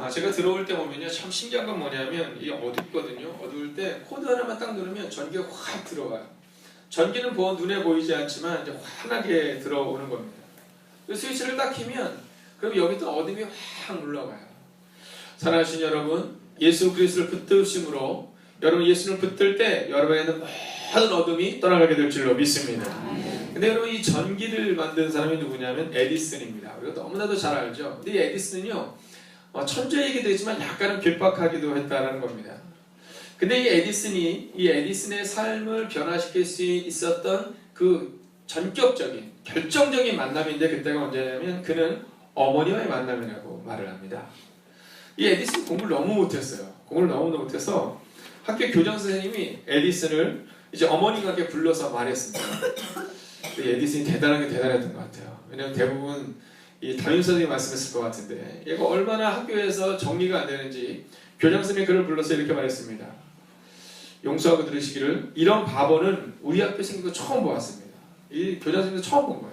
제가 들어올 때 보면요, 참 신기한 건 뭐냐면 이게 어둡거든요. 어두울 때 코드 하나만 딱 누르면 전기가 확 들어가요. 전기는 눈에 보이지 않지만 이제 환하게 들어오는 겁니다. 스위치를 딱 키면 그럼 여기도 어둠이 확 물러가요. 사랑하신 여러분, 예수 그리스도를 붙드심으로 여러분 예수를 붙들 때 여러분에는 모든 어둠이 떠나가게 될 줄로 믿습니다. 근데 여러분, 이 전기를 만든 사람이 누구냐면 에디슨입니다. 우리가 너무나도 잘 알죠. 근데 이 에디슨은요, 천재이기도 했지만 약간은 괴팍하기도 했다는 겁니다. 근데 이 에디슨의 삶을 변화시킬 수 있었던 그 전격적인 결정적인 만남인데, 그때가 언제냐면 그는 어머니와의 만남이라고 말을 합니다. 이 에디슨이 공부를 너무 못했어요. 공부를 너무 못해서 학교 교장 선생님이 에디슨을 이제 어머니가 이렇게 불러서 말했습니다. 에디슨이 대단했던 것 같아요. 왜냐하면 대부분 이 담임 선생님이 말씀했을 것 같은데, 얘가 얼마나 학교에서 정리가 안 되는지 교장 선생님이 그를 불러서 이렇게 말했습니다. 용서하고 들으시기를, 이런 바보는 우리 학교에 생긴 거 처음 보았습니다. 이 교장 선생님도 처음 본 거예요.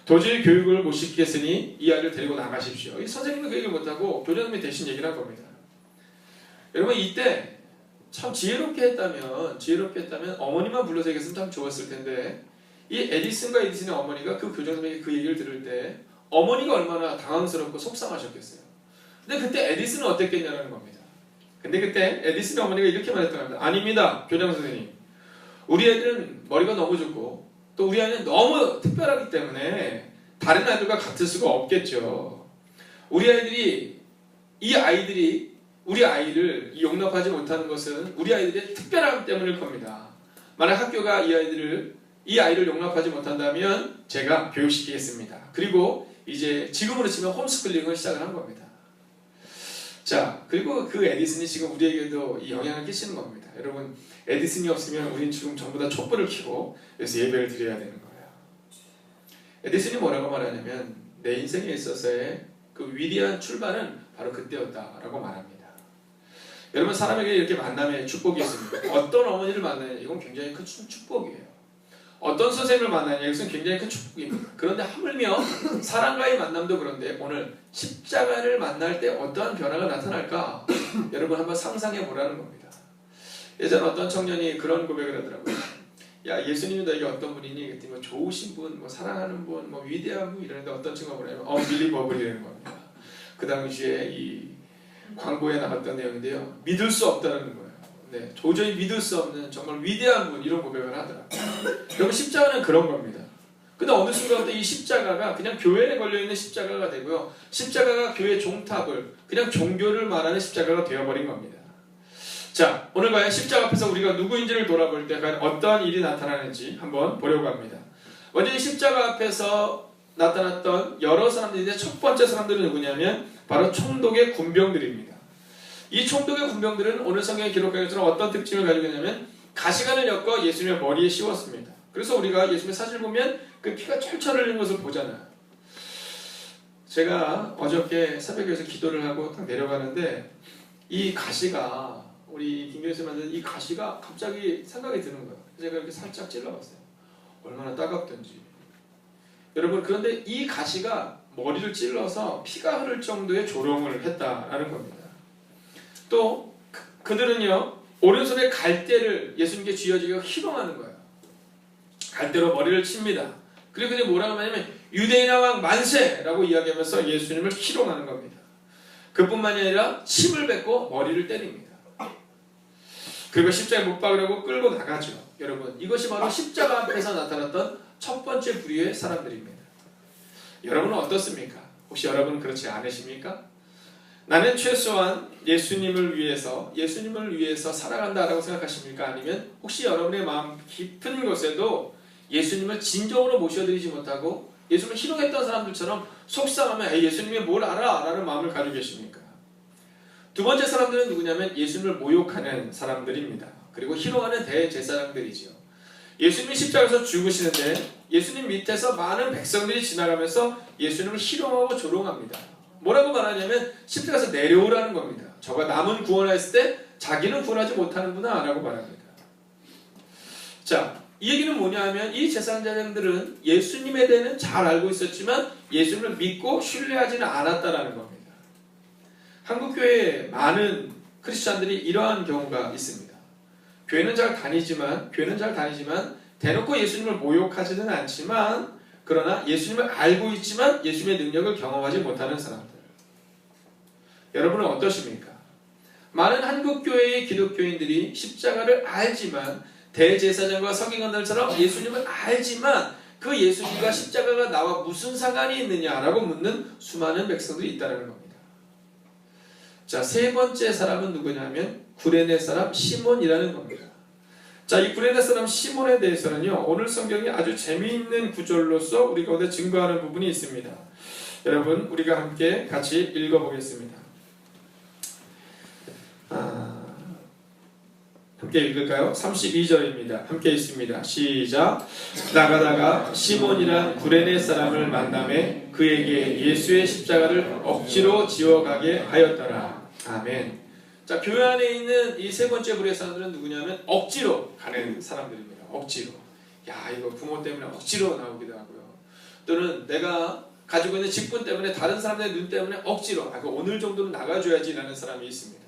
도저히 교육을 못 시키겠으니 이 아이를 데리고 나가십시오. 이 선생님은 그 얘기를 못하고 교장 선생님이 대신 얘기를 한 겁니다. 여러분, 이때 참 지혜롭게 했다면 어머니만 불러서 얘기했으면 참 좋았을 텐데, 이 에디슨과 에디슨의 어머니가 그 교장 선생님이 그 얘기를 들을 때 어머니가 얼마나 당황스럽고 속상하셨겠어요. 근데 그때 에디슨은 어땠겠냐는 겁니다. 근데 그때 에디슨의 어머니가 이렇게 말했던 겁니다. 아닙니다, 교장 선생님. 우리 애들은 머리가 너무 좋고 또 우리 아이는 너무 특별하기 때문에 다른 아이들과 같을 수가 없겠죠. 우리 아이들이 우리 아이를 용납하지 못하는 것은 우리 아이들의 특별함 때문일 겁니다. 만약 학교가 이 아이를 용납하지 못한다면 제가 교육시키겠습니다. 그리고 이제 지금으로 치면 홈스쿨링을 시작을 한 겁니다. 자, 그리고 그 에디슨이 지금 우리에게도 이 영향을 끼치는 겁니다. 여러분, 에디슨이 없으면 우리는 지금 전부 다 촛불을 켜고 여기서 예배를 드려야 되는 거예요. 에디슨이 뭐라고 말하냐면, 내 인생에 있어서의 그 위대한 출발은 바로 그때였다라고 말합니다. 여러분, 사람에게 이렇게 만남의 축복이 있습니다. 어떤 어머니를 만나냐, 이건 굉장히 큰 축복이에요. 어떤 선생님을 만나냐, 이것은 굉장히 큰 축복입니다. 그런데 하물며 사람과의 만남도 그런데 오늘 십자가를 만날 때 어떠한 변화가 나타날까? 여러분 한번 상상해 보라는 겁니다. 예전에 어떤 청년이 그런 고백을 하더라고요. 야, 예수님이 너에게 어떤 분이니? 그랬더니 뭐 좋으신 분, 뭐 사랑하는 분, 뭐 위대한 분 이러는데 어떤 친구가 뭐냐면 unbelievable이라는 겁니다. 그 당시에 이 광고에 나갔던 내용인데요, 믿을 수 없다는 거예요. 네, 도저히 믿을 수 없는 정말 위대한 분, 이런 고백을 하더라고요. 여러분, 십자가는 그런 겁니다. 근데 어느 순간부터 이 십자가가 그냥 교회에 걸려있는 십자가가 되고요, 십자가가 교회 종탑을, 그냥 종교를 말하는 십자가가 되어버린 겁니다. 자, 오늘 과연 십자가 앞에서 우리가 누구인지를 돌아볼 때 과연 어떠한 일이 나타나는지 한번 보려고 합니다. 먼저 이 십자가 앞에서 나타났던 여러 사람들인데, 첫 번째 사람들은 누구냐면 바로 총독의 군병들입니다. 이 총독의 군병들은 오늘 성경에 기록한 것처럼 어떤 특징을 가지고 있냐면, 가시관을 엮어 예수님의 머리에 씌웠습니다. 그래서 우리가 예수님의 사진을 보면 그 피가 철철 흘리는 것을 보잖아요. 제가 어저께 새벽에서 기도를 하고 딱 내려가는데, 이 가시가, 우리 김교수님 만든 이 가시가 갑자기 생각이 드는 거예요. 제가 이렇게 살짝 찔러봤어요. 얼마나 따갑던지. 여러분, 그런데 이 가시가 머리를 찔러서 피가 흐를 정도의 조롱을 했다라는 겁니다. 또 그들은요, 오른손에 갈대를 예수님께 쥐어지고 희롱하는 거예요. 갈대로 머리를 칩니다. 그리고 그들이 뭐라고 하냐면 유대인의 왕 만세라고 이야기하면서 예수님을 희롱하는 겁니다. 그뿐만이 아니라 침을 뱉고 머리를 때립니다. 그리고 십자가에 못 박으려고 끌고 나가죠. 여러분, 이것이 바로 십자가 앞에서 나타났던 첫 번째 부류의 사람들입니다. 여러분은 어떻습니까? 혹시 여러분은 그렇지 않으십니까? 나는 최소한 예수님을 위해서 살아간다라고 생각하십니까? 아니면 혹시 여러분의 마음 깊은 곳에도 예수님을 진정으로 모셔드리지 못하고 예수님을 희롱했던 사람들처럼 속상하면 예수님이 뭘 알아? 라는 마음을 가지고 계십니까? 두 번째 사람들은 누구냐면 예수님을 모욕하는 사람들입니다. 그리고 희롱하는 대제사장들이죠. 예수님이 십자가에서 죽으시는데 예수님 밑에서 많은 백성들이 지나가면서 예수님을 희롱하고 조롱합니다. 뭐라고 말하냐면 십자가에서 내려오라는 겁니다. 저가 남은 구원하였을 때 자기는 구원하지 못하는구나 라고 말합니다. 자, 이 얘기는 뭐냐 하면 이 제사장들은 예수님에 대해서는 잘 알고 있었지만 예수님을 믿고 신뢰하지는 않았다라는 겁니다. 한국교회에 많은 크리스찬들이 이러한 경우가 있습니다. 교회는 잘 다니지만 대놓고 예수님을 모욕하지는 않지만 그러나 예수님을 알고 있지만 예수님의 능력을 경험하지 못하는 사람들. 여러분은 어떠십니까? 많은 한국교회의 기독교인들이 십자가를 알지만 대제사장과 서기관들처럼 예수님을 알지만 그 예수님과 십자가가 나와 무슨 상관이 있느냐라고 묻는 수많은 백성들이 있다는 겁니다. 자, 세 번째 사람은 누구냐면 구레네 사람 시몬이라는 겁니다. 자, 이 구레네 사람 시몬에 대해서는요, 오늘 성경이 아주 재미있는 구절로서 우리 가운데 증거하는 부분이 있습니다. 여러분, 우리가 함께 같이 읽어보겠습니다. 함께 읽을까요? 32절입니다. 함께 읽습니다. 시작. 나가다가 시몬이란 구레네 사람을 만나매 그에게 예수의 십자가를 억지로 지어가게 하였더라. 아멘. 자, 교회 안에 있는 이 세 번째 부류의 사람들은 누구냐면 억지로 가는 사람들입니다. 억지로. 야, 이거 부모 때문에 억지로 나오기도 하고요. 또는 내가 가지고 있는 직분 때문에 다른 사람들의 눈 때문에 억지로 오늘 정도는 나가줘야지 라는 사람이 있습니다.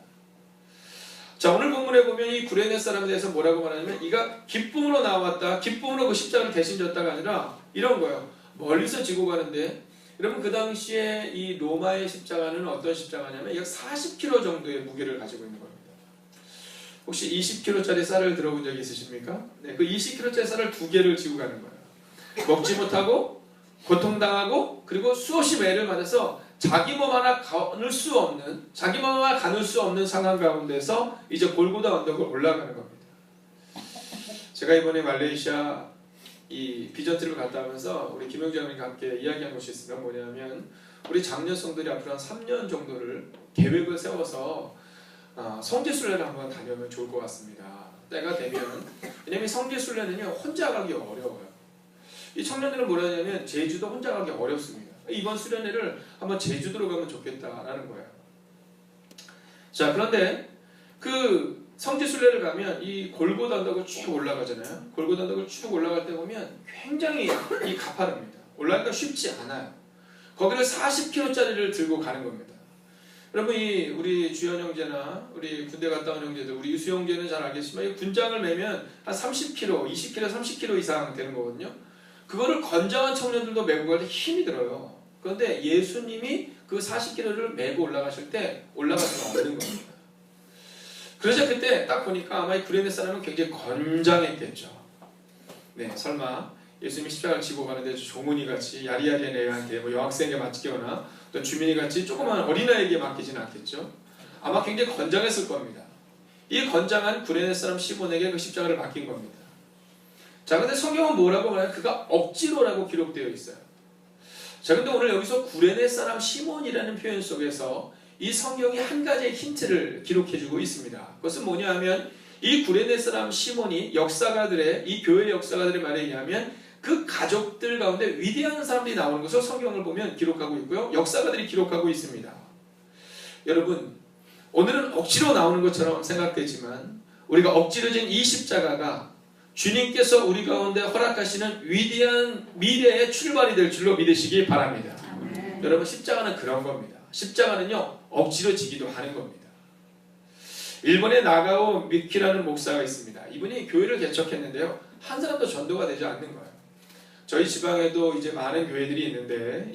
자, 오늘 본문에 보면 이 구레네 사람에 대해서 뭐라고 말하냐면 이가 기쁨으로 나왔다. 기쁨으로 그 십자가를 대신 졌다가 아니라 이런 거예요. 멀리서 지고 가는데 여러분 그 당시에 이 로마의 십자가는 어떤 십자가냐면 약 40kg 정도의 무게를 가지고 있는 겁니다. 혹시 20kg짜리 쌀을 들어본 적이 있으십니까? 네, 그 20kg짜리 쌀을 2개를 지고 가는 거예요. 먹지 못하고 고통당하고 그리고 수없이 매를 맞아서 자기 몸 하나 가눌 수 없는 상황 가운데서 이제 골고다 언덕을 올라가는 겁니다. 제가 이번에 말레이시아 이 비전트를 갔다 오면서 우리 김영주 장님과 함께 이야기한 것이 있습니다. 뭐냐면 우리 장년 성들이 앞으로 한 3년 정도를 계획을 세워서 성지순례를 한번 다녀오면 좋을 것 같습니다. 때가 되면. 왜냐면 성지순례는요 혼자 가기 어려워요. 이 청년들은 뭐라 하냐면 제주도 혼자 가기 어렵습니다. 이번 수련회를 한번 제주도로 가면 좋겠다라는 거예요. 자, 그런데 그 성지순례를 가면 이 골고다 언덕을 쭉 올라가잖아요. 골고다 언덕을 쭉 올라갈 때 보면 굉장히 이 가파릅니다. 올라가기가 쉽지 않아요. 거기를 40kg짜리를 들고 가는 겁니다. 여러분 우리 주연 형제나 우리 군대 갔다 온 형제들, 우리 유수 형제는 잘 알겠지만 이 군장을 매면 한 30kg, 20kg, 30kg 이상 되는 거거든요. 그거를 건장한 청년들도 메고 갈 때 힘이 들어요. 그런데 예수님이 그 40kg를 메고 올라가실 때 올라갈 수가 없는 겁니다. 그래서 그때 딱 보니까 아마 이 구레네 사람은 굉장히 건장했겠죠. 네, 설마 예수님이 십자가를 지고 가는데 종훈이 같이 야리야리한 애한테 뭐 여학생에게 맡기거나 또 주민이 같이 조그만 어린아이에게 맡기지는 않겠죠. 아마 굉장히 건장했을 겁니다. 이 건장한 구레네 사람 시몬에게 그 십자가를 맡긴 겁니다. 자, 근데 성경은 뭐라고 말하냐? 그가 억지로라고 기록되어 있어요. 자, 근데 오늘 여기서 구레네 사람 시몬이라는 표현 속에서 이 성경이 한 가지의 힌트를 기록해주고 있습니다. 그것은 뭐냐 하면 이 구레네 사람 시몬이 이 교회 역사가들의 말에 의하면 그 가족들 가운데 위대한 사람들이 나오는 것을 성경을 보면 기록하고 있고요. 역사가들이 기록하고 있습니다. 여러분, 오늘은 억지로 나오는 것처럼 생각되지만 우리가 억지로 진 이 십자가가 주님께서 우리 가운데 허락하시는 위대한 미래의 출발이 될 줄로 믿으시기 바랍니다. 여러분, 십자가는 그런 겁니다. 십자가는요 억지로 지기도 하는 겁니다. 일본의 나가오 미키라는 목사가 있습니다. 이분이 교회를 개척했는데요 한 사람도 전도가 되지 않는 거예요. 저희 지방에도 이제 많은 교회들이 있는데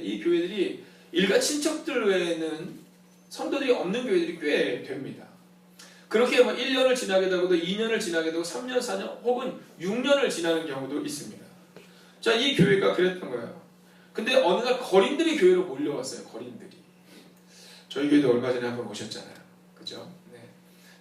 이 교회들이 일가 친척들 외에는 성도들이 없는 교회들이 꽤 됩니다. 그렇게 1년을 지나게 되고도 2년을 지나게 되고 3년, 4년 혹은 6년을 지나는 경우도 있습니다. 자, 이 교회가 그랬던 거예요. 근데 어느 날 거린들이 교회로 몰려왔어요. 거린들이. 저희 교회도 얼마 전에 한번 오셨잖아요. 그죠? 네.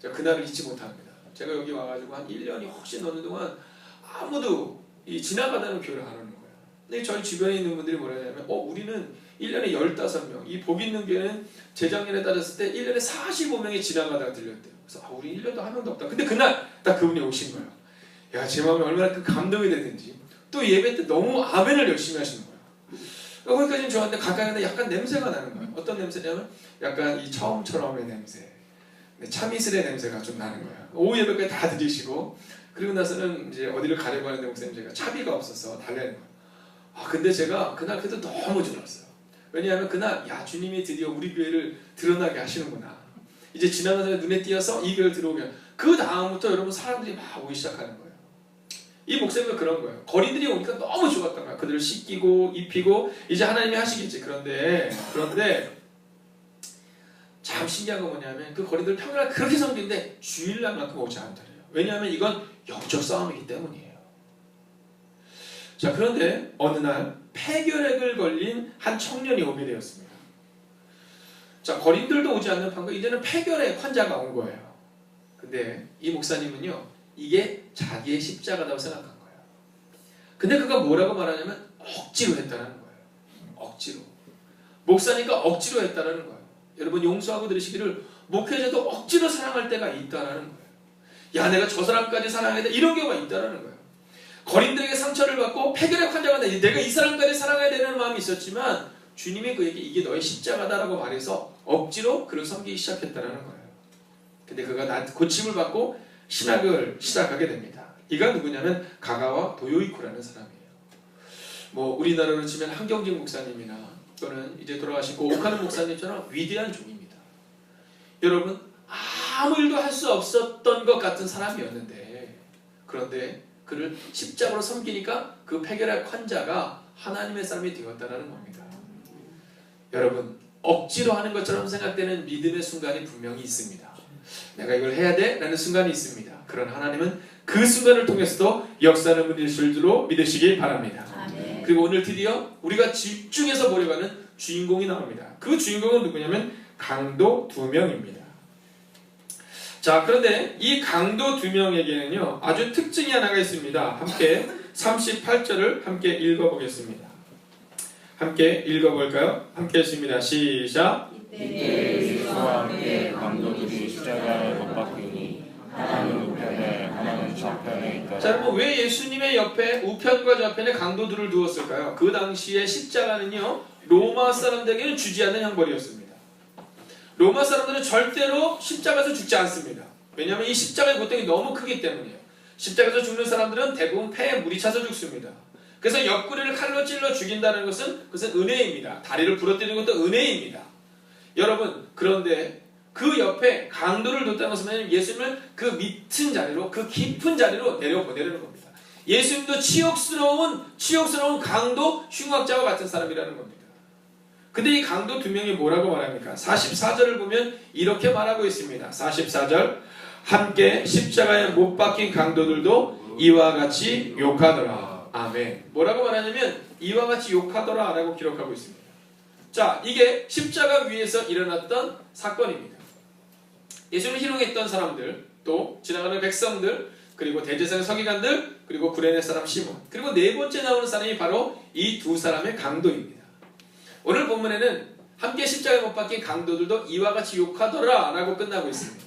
제가 그날을 잊지 못합니다. 제가 여기 와가지고 한 1년이 훨씬 넘는 동안 아무도 지나가다는 교회를 안 오는 거예요. 근데 저희 주변에 있는 분들이 뭐라 하냐면 우리는 1년에 15명, 이 복 있는 교회는 재작년에 따졌을 때 1년에 45명이 지나가다가 들렸대요. 그래서 우리 1년도 한 명도 없다. 근데 그날 딱 그분이 오신 거예요. 야, 제 마음에 얼마나 그 감동이 되든지 또 예배 때 너무 아멘을 열심히 하시는 거예요. 거기까지는 저한테 가까이 가는데 약간 냄새가 나는 거예요. 어떤 냄새냐면 약간 이 처음처럼의 냄새, 참이슬의 냄새가 좀 나는 거예요. 오후 예배까지 다 드리시고 그리고 나서는 이제 어디를 가려고 하는데 목사님 제가 차비가 없어서 달래는 거예요. 근데 제가 그날 그래도 너무 좋았어요. 왜냐하면 그날 야 주님이 드디어 우리 교회를 드러나게 하시는구나. 이제 지나가는 눈에 띄어서 이 교회를 들어오면 그 다음부터 여러분 사람들이 막 오기 시작하는 거예요. 이 목사님도 그런 거예요. 거린들이 오니까 너무 좋았던 거야. 그들을 씻기고 입히고 이제 하나님이 하시겠지. 그런데 참 신기한 건 뭐냐면 그 거린들 평일날 그렇게 섬기는데 주일날만큼 오지 않더래요. 왜냐하면 이건 영적 싸움이기 때문이에요. 자, 그런데 어느 날 폐결핵을 걸린 한 청년이 오게 되었습니다. 자, 거린들도 오지 않는 판거 이제는 폐결핵 환자가 온 거예요. 근데 이 목사님은요, 이게 자기의 십자가라고 생각한 거예요. 근데 그가 뭐라고 말하냐면 억지로 했다는 거예요. 억지로. 목사니까 억지로 했다는 거예요. 여러분 용서하고 들으시기를 목회자도 억지로 사랑할 때가 있다는 거예요. 야, 내가 저 사람까지 사랑해야 돼. 이런 경우가 있다는 거예요. 거린들에게 상처를 받고 폐결핵 환자가 돼. 내가 이 사람까지 사랑해야 되는 마음이 있었지만 주님이 그에게 이게 너의 십자가다라고 말해서 억지로 그를 섬기기 시작했다는 거예요. 근데 그가 고침을 받고 신학을 시작하게 됩니다. 이가 누구냐면 가가와 도요이코라는 사람이에요. 뭐 우리나라로 치면 한경직 목사님이나 또는 이제 돌아가시고 오카는 목사님처럼 위대한 종입니다. 여러분 아무 일도 할 수 없었던 것 같은 사람이었는데 그런데 그를 십자가로 섬기니까 그 폐결핵 환자가 하나님의 사람이 되었다는 겁니다. 여러분 억지로 하는 것처럼 생각되는 믿음의 순간이 분명히 있습니다. 내가 이걸 해야 돼? 라는 순간이 있습니다. 그런 하나님은 그 순간을 통해서도 역사하는 분일 줄로 믿으시길 바랍니다. 아멘. 그리고 오늘 드디어 우리가 집중해서 보려고 하는 주인공이 나옵니다. 그 주인공은 누구냐면 강도 2명입니다. 자, 그런데 이 강도 2명에게는요 아주 특징이 하나가 있습니다. 함께 38절을 함께 읽어보겠습니다. 함께 읽어볼까요? 함께 했습니다. 시작. 이때 예수와 함께 강도들이 십자가에 못 박히니 하나는 우편에 하나는 좌편에 있더라. 자, 여러분 왜 예수님의 옆에 우편과 좌편에 강도들을 두었을까요? 그 당시에 십자가는요 로마 사람들에게는 주지 않는 형벌이었습니다. 로마 사람들은 절대로 십자가에서 죽지 않습니다. 왜냐하면 이 십자가의 고통이 너무 크기 때문이에요. 십자가에서 죽는 사람들은 대부분 폐에 물이 차서 죽습니다. 그래서 옆구리를 칼로 찔러 죽인다는 것은 그것은 은혜입니다. 다리를 부러뜨리는 것도 은혜입니다. 여러분 그런데 그 옆에 강도를 뒀다는 것은 예수님을 그 밑은 자리로 그 깊은 자리로 내려보내려는 겁니다. 예수님도 치욕스러운 강도 흉악자와 같은 사람이라는 겁니다. 근데 이 강도 2명이 뭐라고 말합니까? 44절을 보면 이렇게 말하고 있습니다. 44절 함께 십자가에 못 박힌 강도들도 이와 같이 욕하더라. 아멘. 뭐라고 말하냐면 이와 같이 욕하더라 라고 기록하고 있습니다. 자, 이게 십자가 위에서 일어났던 사건입니다. 예수님을 희롱했던 사람들, 또 지나가는 백성들, 그리고 대제사장 서기관들, 그리고 구레네 사람 시몬, 그리고 네 번째 나오는 사람이 바로 이 두 사람의 강도입니다. 오늘 본문에는 함께 십자가에 못 박힌 강도들도 이와 같이 욕하더라 라고 끝나고 있습니다.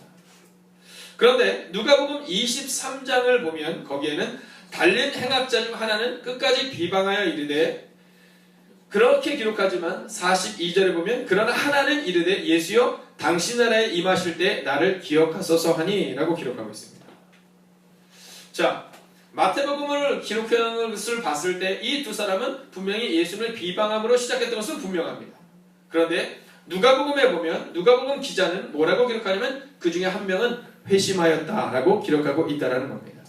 그런데 누가복음 23장을 보면 거기에는 달린 행악자 중 하나는 끝까지 비방하여 이르되 그렇게 기록하지만 42절에 보면 그러나 하나는 이르되 예수여 당신 나라에 임하실 때 나를 기억하소서 하니 라고 기록하고 있습니다. 자, 마태복음을 기록한 것을 봤을 때 이 두 사람은 분명히 예수님을 비방함으로 시작했던 것은 분명합니다. 그런데 누가복음에 보면 누가복음 기자는 뭐라고 기록하냐면 그 중에 한 명은 회심하였다 라고 기록하고 있다는 겁니다.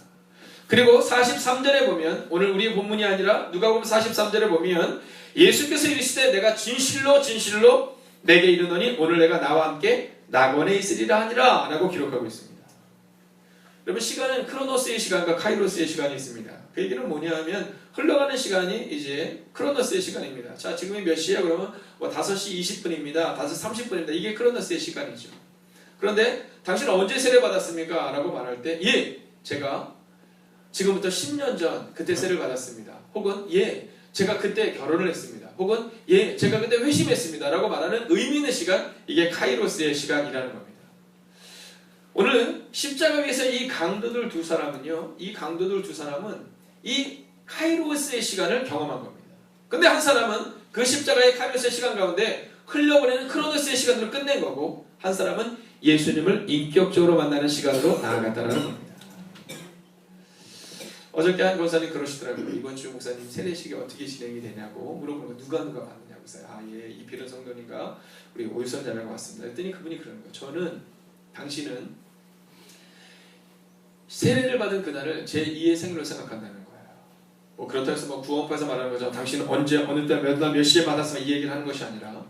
그리고 43절에 보면 오늘 우리의 본문이 아니라 누가복음 43절에 보면 예수께서 이르시되 내가 진실로 내게 이르노니 오늘 내가 나와 함께 낙원에 있으리라 하니라 라고 기록하고 있습니다. 여러분 시간은 크로노스의 시간과 카이로스의 시간이 있습니다. 그 얘기는 뭐냐 하면 흘러가는 시간이 이제 크로노스의 시간입니다. 자, 지금이 몇 시야? 그러면 5시 20분입니다. 5시 30분입니다. 이게 크로노스의 시간이죠. 그런데 당신은 언제 세례 받았습니까? 라고 말할 때 제가 지금부터 10년 전 그때 세례를 받았습니다. 혹은 제가 그때 결혼을 했습니다. 혹은 제가 그때 회심했습니다. 라고 말하는 의미 있는 시간, 이게 카이로스의 시간이라는 겁니다. 오늘 십자가 위에서 이 강도들 두 사람은 이 카이로스의 시간을 경험한 겁니다. 근데 한 사람은 그 십자가의 카이로스의 시간 가운데 흘려보내는 크로노스의 시간으로 끝낸 거고 한 사람은 예수님을 인격적으로 만나는 시간으로 나아갔다는 겁니다. 어저께 한 권사님 그러시더라고요. 이번 주 목사님 세례식이 어떻게 진행이 되냐고 물어보는 거 누가 봤느냐고. 그래서 예, 이필은 성도님과 우리 오유선 자매가 왔습니다. 그랬더니 그분이 그러는 거예요. 저는 당신은 세례를 받은 그날을 제 2의 생일로 생각한다는 거예요. 뭐 그렇다고 해서 뭐 구원파에서 말하는 거죠. 당신은 언제 어느 때 몇 날 몇 시에 받았으면 이 얘기를 하는 것이 아니라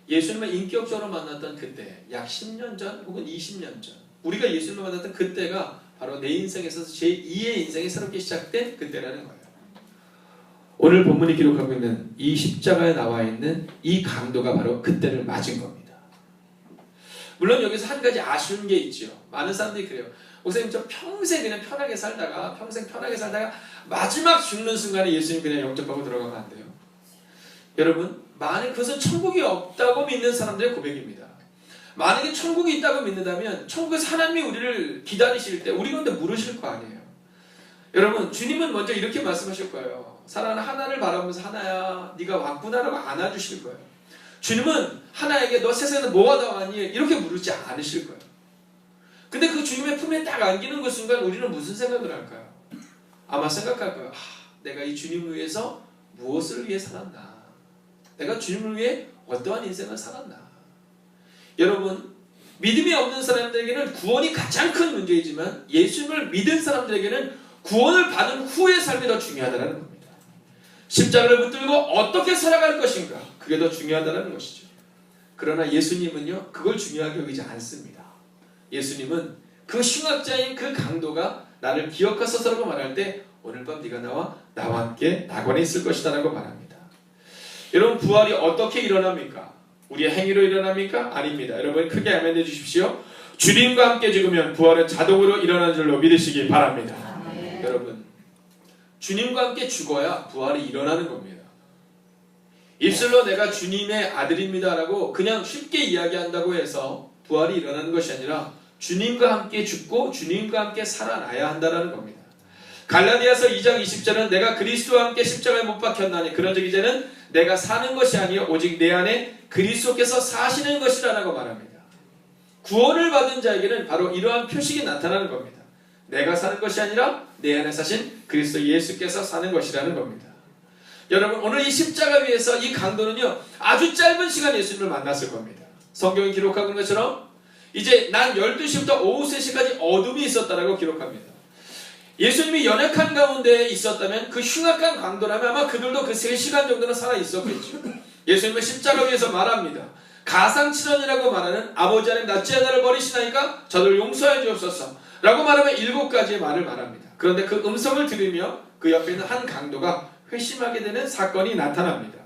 예수님을 인격적으로 만났던 그때 약 10년 전 혹은 20년 전 우리가 예수님을 만났던 그때가 바로 내 인생에서 제 2의 인생이 새롭게 시작된 그때라는 거예요. 오늘 본문이 기록하고 있는 이 십자가에 나와 있는 이 강도가 바로 그때를 맞은 겁니다. 물론 여기서 한 가지 아쉬운 게 있죠. 많은 사람들이 그래요. 목사님 저 평생 그냥 편하게 살다가 마지막 죽는 순간에 예수님 그냥 영접하고 들어가면 안 돼요. 여러분 만약 그것은 천국이 없다고 믿는 사람들의 고백입니다. 만약에 천국이 있다고 믿는다면 천국에서 하나님이 우리를 기다리실 때 우리 가운데 물으실 거 아니에요. 여러분 주님은 먼저 이렇게 말씀하실 거예요. 사랑하는 하나를 바라보면서 하나야 네가 왔구나라고 안아주실 거예요. 주님은 하나에게 너 세상에서 뭐가 다 왔니? 이렇게 물으지 않으실 거예요. 근데 그 주님의 품에 딱 안기는 그 순간 우리는 무슨 생각을 할까요? 아마 생각할 거예요. 내가 이 주님을 위해서 무엇을 위해 살았나? 내가 주님을 위해 어떠한 인생을 살았나? 여러분 믿음이 없는 사람들에게는 구원이 가장 큰 문제이지만 예수님을 믿은 사람들에게는 구원을 받은 후의 삶이 더 중요하다는 겁니다. 십자가를 붙들고 어떻게 살아갈 것인가? 그게 더 중요하다는 것이죠. 그러나 예수님은요 그걸 중요하게 여기지 않습니다. 예수님은 그 흉악자인 그 강도가 나를 기억하소서라고 말할 때 오늘 밤 네가 나와 함께 낙원에 있을 것이다 라고 말합니다. 여러분 부활이 어떻게 일어납니까? 우리의 행위로 일어납니까? 아닙니다. 여러분 크게 아멘해 주십시오. 주님과 함께 죽으면 부활은 자동으로 일어나는 줄로 믿으시기 바랍니다. 여러분 주님과 함께 죽어야 부활이 일어나는 겁니다. 입술로 내가 주님의 아들입니다 라고 그냥 쉽게 이야기한다고 해서 부활이 일어나는 것이 아니라 주님과 함께 죽고 주님과 함께 살아나야 한다는 겁니다. 갈라디아서 2장 20절은 내가 그리스도와 함께 십자가에 못 박혔나니 그런즉 이제는 내가 사는 것이 아니요 오직 내 안에 그리스도께서 사시는 것이라고 말합니다. 구원을 받은 자에게는 바로 이러한 표식이 나타나는 겁니다. 내가 사는 것이 아니라 내 안에 사신 그리스도 예수께서 사는 것이라는 겁니다. 여러분 오늘 이 십자가 위에서 이 강도는요 아주 짧은 시간 예수님을 만났을 겁니다. 성경이 기록하고 있는 것처럼 이제 난 12시부터 오후 3시까지 어둠이 있었다라고 기록합니다. 예수님이 연약한 가운데 있었다면 그 흉악한 강도라면 아마 그들도 그 3시간 정도는 살아 있었겠죠. 예수님은 십자가 위에서 말합니다. 가상칠언이라고 말하는 아버지 하나님 낫지 않아를 버리시나이까 저를 용서해 주옵소서 라고 말하면 7가지의 말을 말합니다. 그런데 그 음성을 들으며 그 옆에 있는 한 강도가 회심하게 되는 사건이 나타납니다.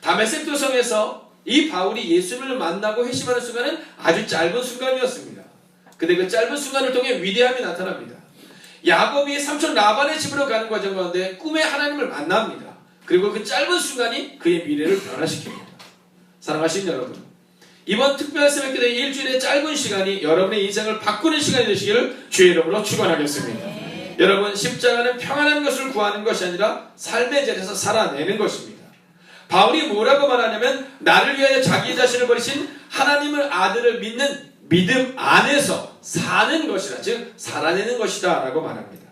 다메섹 도성에서 이 바울이 예수님을 만나고 회심하는 순간은 아주 짧은 순간이었습니다. 근데 그 짧은 순간을 통해 위대함이 나타납니다. 야곱이 삼촌 라반의 집으로 가는 과정 가운데 꿈에 하나님을 만납니다. 그리고 그 짧은 순간이 그의 미래를 변화시킵니다. 사랑하신 여러분, 이번 특별 새벽 기도의 일주일의 짧은 시간이 여러분의 인생을 바꾸는 시간이 되시기를 주의 이름으로 축원하겠습니다. 여러분 십자가는 평안한 것을 구하는 것이 아니라 삶의 자리에서 살아내는 것입니다. 바울이 뭐라고 말하냐면 나를 위하여 자기 자신을 버리신 하나님을 아들을 믿는 믿음 안에서 사는 것이다. 즉 살아내는 것이다 라고 말합니다.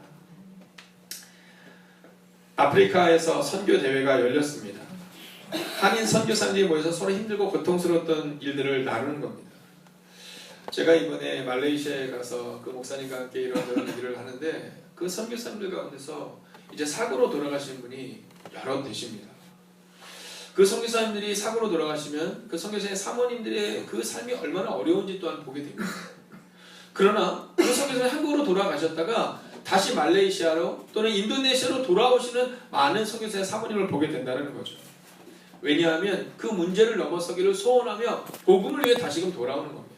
아프리카에서 선교 대회가 열렸습니다. 한인 선교사님들이 모여서 서로 힘들고 고통스러웠던 일들을 나누는 겁니다. 제가 이번에 말레이시아에 가서 그 목사님과 함께 이런저런 일을 하는데 그 선교사님들 가운데서 이제 사고로 돌아가신 분이 여러 되십니다. 그 선교사님들이 사고로 돌아가시면 그 선교사의 사모님들의 그 삶이 얼마나 어려운지 또한 보게 됩니다. 그러나 그 선교사님이 한국으로 돌아가셨다가 다시 말레이시아로 또는 인도네시아로 돌아오시는 많은 선교사의 사모님을 보게 된다는 거죠. 왜냐하면 그 문제를 넘어서기를 소원하며 복음을 위해 다시금 돌아오는 겁니다.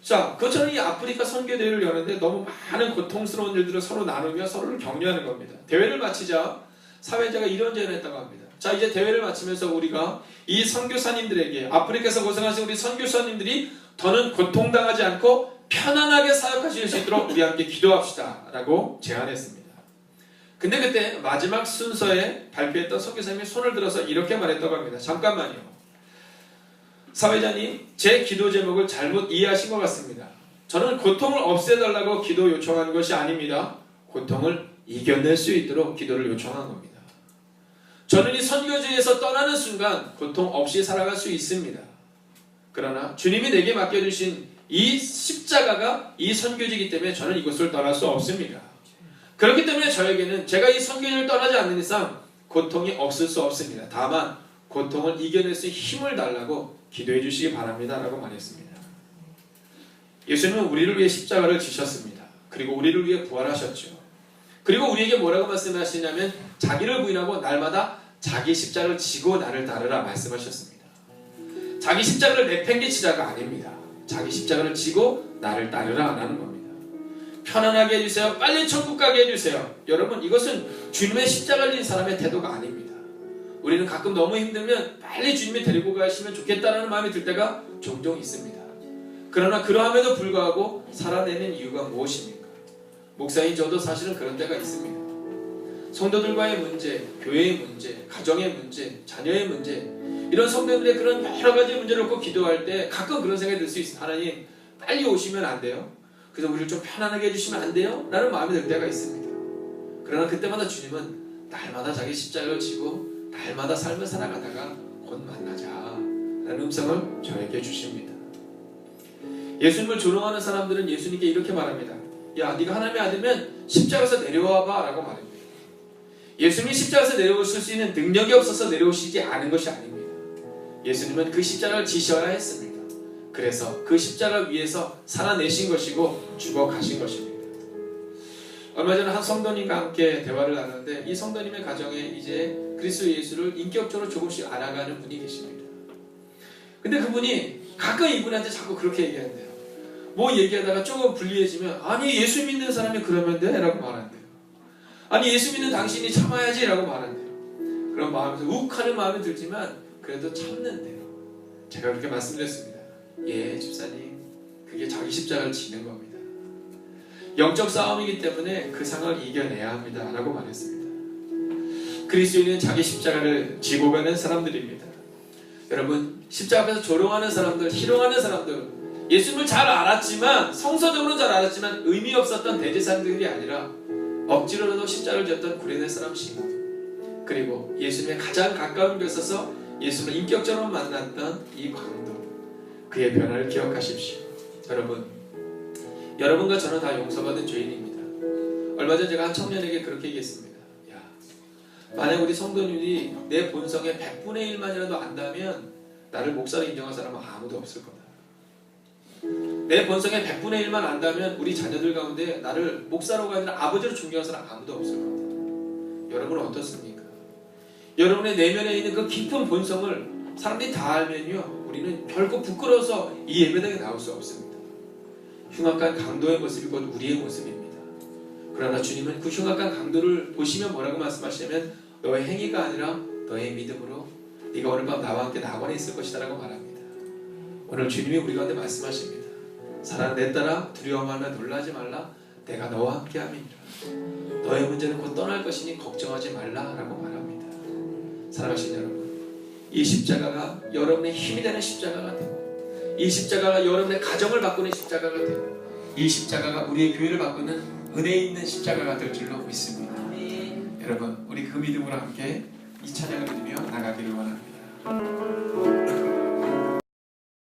자, 그처럼 이 아프리카 선교대회를 여는데 너무 많은 고통스러운 일들을 서로 나누며 서로를 격려하는 겁니다. 대회를 마치자 사회자가 이런 제안을 했다고 합니다. 자, 이제 대회를 마치면서 우리가 이 선교사님들에게 아프리카에서 고생하신 우리 선교사님들이 더는 고통당하지 않고 편안하게 사역하실 수 있도록 우리 함께 기도합시다 라고 제안했습니다. 근데 그때 마지막 순서에 발표했던 선교사님이 손을 들어서 이렇게 말했다고 합니다. 잠깐만요. 사회자님, 제 기도 제목을 잘못 이해하신 것 같습니다. 저는 고통을 없애달라고 기도 요청한 것이 아닙니다. 고통을 이겨낼 수 있도록 기도를 요청한 겁니다. 저는 이 선교지에서 떠나는 순간 고통 없이 살아갈 수 있습니다. 그러나 주님이 내게 맡겨주신 이 십자가가 이 선교지이기 때문에 저는 이곳을 떠날 수 없습니다. 그렇기 때문에 저에게는 제가 이 선교지를 떠나지 않는 이상 고통이 없을 수 없습니다. 다만 고통을 이겨낼 수 있는 힘을 달라고 기도해 주시기 바랍니다 라고 말했습니다. 예수님은 우리를 위해 십자가를 지셨습니다. 그리고 우리를 위해 부활하셨죠. 그리고 우리에게 뭐라고 말씀하시냐면 자기를 부인하고 날마다 자기 십자가를 지고 나를 따르라 말씀하셨습니다. 자기 십자가를 내팽개치자가 아닙니다. 자기 십자가를 지고 나를 따르라 라는 겁니다. 편안하게 해주세요. 빨리 천국 가게 해주세요. 여러분, 이것은 주님의 십자가를 진 사람의 태도가 아닙니다. 우리는 가끔 너무 힘들면 빨리 주님이 데리고 가시면 좋겠다는 마음이 들 때가 종종 있습니다. 그러나 그러함에도 불구하고 살아내는 이유가 무엇입니까? 목사인 저도 사실은 그런 때가 있습니다. 성도들과의 문제, 교회의 문제, 가정의 문제, 자녀의 문제, 이런 성도들의 그런 여러 가지 문제를 놓고 기도할 때 가끔 그런 생각이 들 수 있어요. 하나님, 빨리 오시면 안 돼요? 그래서 우리를 좀 편안하게 해주시면 안 돼요? 라는 마음이 들 때가 있습니다. 그러나 그때마다 주님은 날마다 자기 십자가를 지고 날마다 삶을 살아가다가 곧 만나자 라는 음성을 저에게 주십니다. 예수님을 조롱하는 사람들은 예수님께 이렇게 말합니다. 야, 네가 하나님의 아들면 십자가에서 내려와봐 라고 말합니다. 예수님이 십자가에서 내려오실 수 있는 능력이 없어서 내려오시지 않은 것이 아닙니다. 예수님은 그 십자가를 지셔야 했습니다. 그래서 그 십자가 위에서 살아내신 것이고 죽어가신 것입니다. 얼마 전에 한 성도님과 함께 대화를 나눴는데 이 성도님의 가정에 이제 그리스도 예수를 인격적으로 조금씩 알아가는 분이 계십니다. 근데 그분이 가끔 이분한테 자꾸 그렇게 얘기한대요. 뭐 얘기하다가 조금 불리해지면 아니 예수 믿는 사람이 그러면 돼? 라고 말한대요. 아니 예수 믿는 당신이 참아야지 라고 말한대요. 그런 마음에서 욱하는 마음이 들지만 그래도 참는데요. 제가 그렇게 말씀드렸습니다. 예, 집사님, 그게 자기 십자가를 지는 겁니다. 영적 싸움이기 때문에 그 상황을 이겨내야 합니다 라고 말했습니다. 그리스도인은 자기 십자가를 지고 가는 사람들입니다. 여러분, 십자가 앞에서 조롱하는 사람들, 희롱하는 사람들, 예수님을 잘 알았지만, 성서적으로는 잘 알았지만 의미 없었던 대제사장들이 아니라 억지로라도 십자가를 졌던 구레네 사람 시몬, 그리고 예수님의 가장 가까운 곳에 서서 예수님을 인격적으로 만났던 이 광도, 그의 변화를 기억하십시오. 여러분, 여러분과 저는 다 용서받은 죄인입니다. 얼마 전 제가 한 청년에게 그렇게 얘기했습니다. 야, 만약 우리 성도님이 내 본성의 100분의 1만이라도 안다면 나를 목사로 인정할 사람은 아무도 없을 거다. 내 본성의 100분의 1만 안다면 우리 자녀들 가운데 나를 목사로가 아니라 아버지로 존경할 사람 아무도 없을 거다. 여러분은 어떻습니까? 여러분의 내면에 있는 그 깊은 본성을 사람들이 다 알면요, 우리는 결코 부끄러워서 이 예배당에 나올 수 없습니다. 흉악한 강도의 모습이 곧 우리의 모습입니다. 그러나 주님은 그 흉악한 강도를 보시면 뭐라고 말씀하시냐면 너의 행위가 아니라 너의 믿음으로 네가 오늘 밤 나와 함께 낙원에 있을 것이다 라고 말합니다. 오늘 주님이 우리 가운데 말씀하십니다. 사랑 내 딸아, 두려워하며 놀라지 말라. 내가 너와 함께 함이니라. 너의 문제는 곧 떠날 것이니 걱정하지 말라 라고 말합니다. 사랑하신 여러분, 이 십자가가 여러분의 힘이 되는 십자가가 되고, 이 십자가가 여러분의 가정을 바꾸는 십자가가 되고, 이 십자가가 우리의 교회를 바꾸는 은혜 있는 십자가가 될 줄로 믿습니다. 여러분, 우리 그 믿음으로 함께 이 찬양을 드리며 나가기를 원합니다.